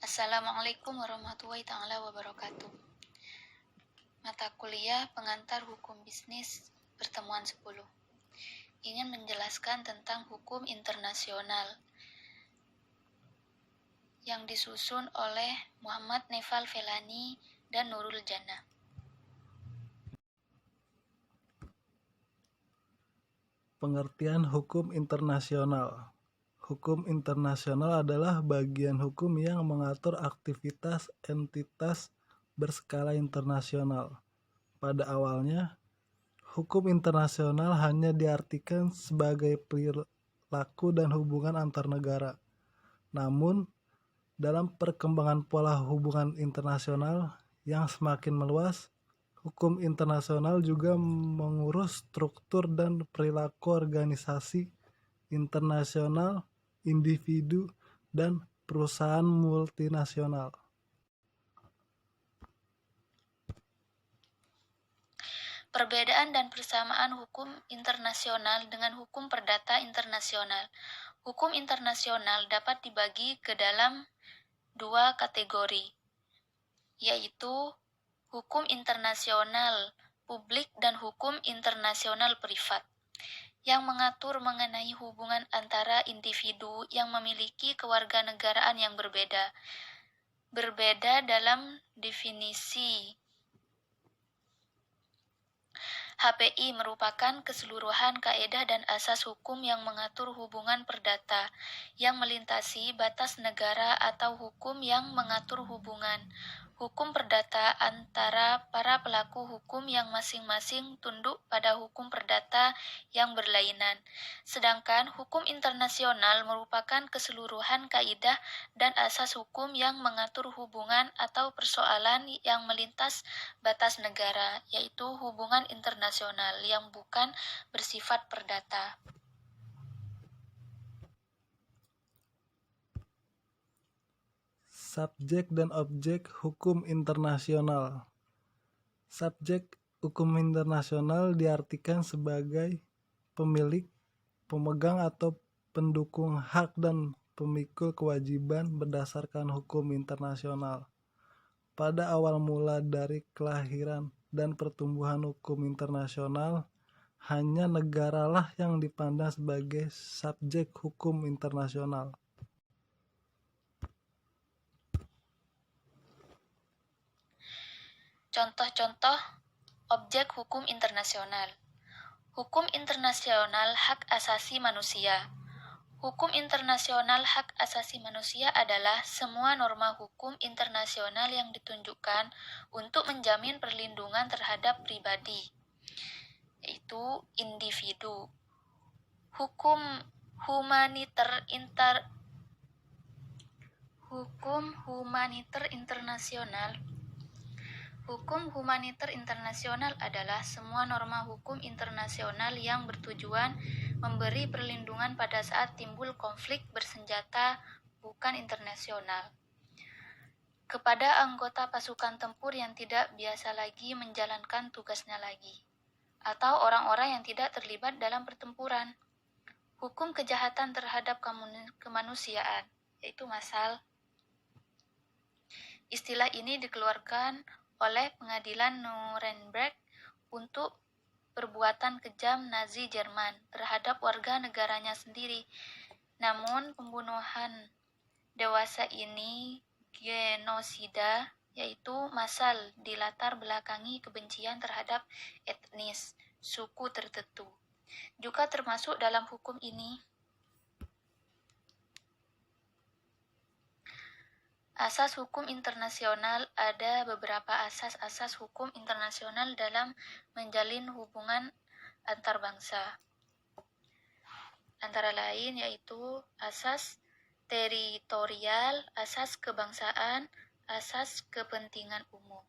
Assalamualaikum warahmatullahi ta'ala wabarakatuh. Mata kuliah pengantar hukum bisnis pertemuan 10. Ingin menjelaskan tentang hukum internasional yang disusun oleh Muhammad Neval Felani dan Nurul Jannah. Pengertian hukum internasional. Hukum internasional adalah bagian hukum yang mengatur aktivitas entitas berskala internasional. Pada awalnya, hukum internasional hanya diartikan sebagai perilaku dan hubungan antar negara. Namun, dalam perkembangan pola hubungan internasional yang semakin meluas, hukum internasional juga mengurus struktur dan perilaku organisasi internasional, individu, dan perusahaan multinasional. Perbedaan dan persamaan hukum internasional dengan hukum perdata internasional. Hukum internasional dapat dibagi ke dalam dua kategori, yaitu hukum internasional publik dan hukum internasional privat, yang mengatur mengenai hubungan antara individu yang memiliki kewarganegaraan yang berbeda dalam definisi. HPI merupakan keseluruhan kaedah dan asas hukum yang mengatur hubungan perdata yang melintasi batas negara atau hukum yang mengatur hubungan hukum perdata antara para pelaku hukum yang masing-masing tunduk pada hukum perdata yang berlainan. Sedangkan hukum internasional merupakan keseluruhan kaidah dan asas hukum yang mengatur hubungan atau persoalan yang melintas batas negara, yaitu hubungan internasional yang bukan bersifat perdata. Subjek dan objek hukum internasional. Subjek hukum internasional diartikan sebagai pemilik, pemegang atau pendukung hak dan pemikul kewajiban berdasarkan hukum internasional. Pada awal mula dari kelahiran dan pertumbuhan hukum internasional, hanya negaralah yang dipandang sebagai subjek hukum internasional. Contoh-contoh objek hukum internasional. Hukum internasional hak asasi manusia. Hukum internasional hak asasi manusia adalah semua norma hukum internasional yang ditunjukkan untuk menjamin perlindungan terhadap pribadi, yaitu individu. Hukum humaniter internasional. Hukum humaniter internasional adalah semua norma hukum internasional yang bertujuan memberi perlindungan pada saat timbul konflik bersenjata bukan internasional kepada anggota pasukan tempur yang tidak biasa lagi menjalankan tugasnya lagi, atau orang-orang yang tidak terlibat dalam pertempuran. Hukum kejahatan terhadap kemanusiaan, yaitu MASAL. Istilah ini dikeluarkan oleh pengadilan Nuremberg untuk perbuatan kejam Nazi Jerman terhadap warga negaranya sendiri. Namun pembunuhan dewasa ini genosida, yaitu MASAL, dilatar belakangi kebencian terhadap etnis suku tertentu. Juga termasuk dalam hukum ini asas hukum internasional. Ada beberapa asas-asas hukum internasional dalam menjalin hubungan antar bangsa. Antara lain yaitu asas teritorial, asas kebangsaan, asas kepentingan umum.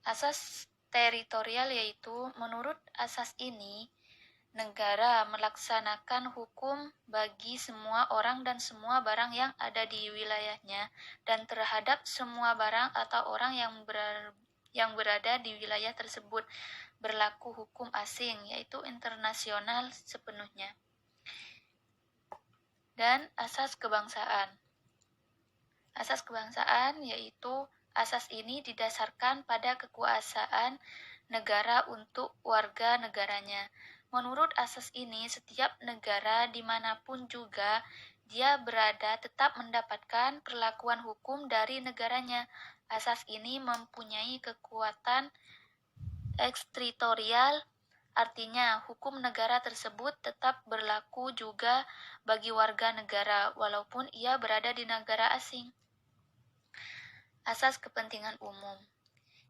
Asas teritorial yaitu menurut asas ini negara melaksanakan hukum bagi semua orang dan semua barang yang ada di wilayahnya dan terhadap semua barang atau orang yang berada di wilayah tersebut berlaku hukum asing, yaitu internasional sepenuhnya. Dan asas kebangsaan. Asas kebangsaan yaitu asas ini didasarkan pada kekuasaan negara untuk warga negaranya. Menurut asas ini, setiap negara dimanapun juga dia berada tetap mendapatkan perlakuan hukum dari negaranya. Asas ini mempunyai kekuatan ekstritorial, artinya hukum negara tersebut tetap berlaku juga bagi warga negara walaupun ia berada di negara asing. Asas kepentingan umum,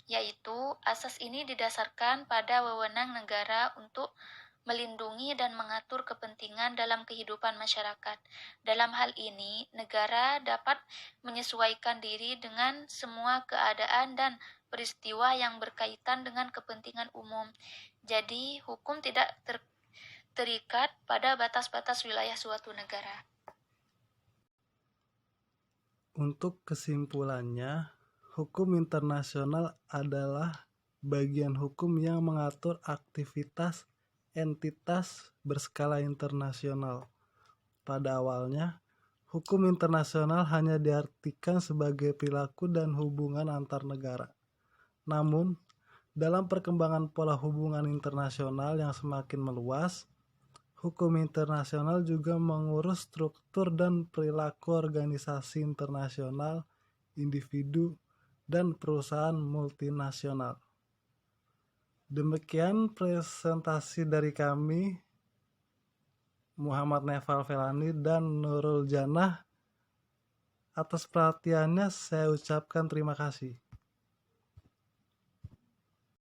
yaitu asas ini didasarkan pada wewenang negara untuk melindungi dan mengatur kepentingan dalam kehidupan masyarakat. Dalam hal ini, negara dapat menyesuaikan diri dengan semua keadaan dan peristiwa yang berkaitan dengan kepentingan umum. Jadi, hukum tidak terikat pada batas-batas wilayah suatu negara. Untuk kesimpulannya, hukum internasional adalah bagian hukum yang mengatur aktivitas entitas berskala internasional. Pada awalnya, hukum internasional hanya diartikan sebagai perilaku dan hubungan antar negara. Namun, dalam perkembangan pola hubungan internasional yang semakin meluas, hukum internasional juga mengurus struktur dan perilaku organisasi internasional, individu, dan perusahaan multinasional. Demikian presentasi dari kami, Muhammad Neval Velani dan Nurul Janah. Atas perhatiannya saya ucapkan terima kasih.